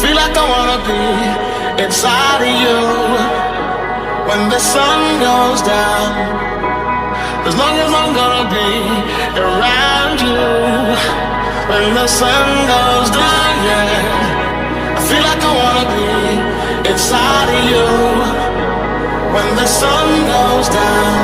feel like I wanna be inside of you when the sun goes down. As long as I'm gonna be around you when the sun goes down, yeah. I feel like I wanna be inside of you when the sun goes down.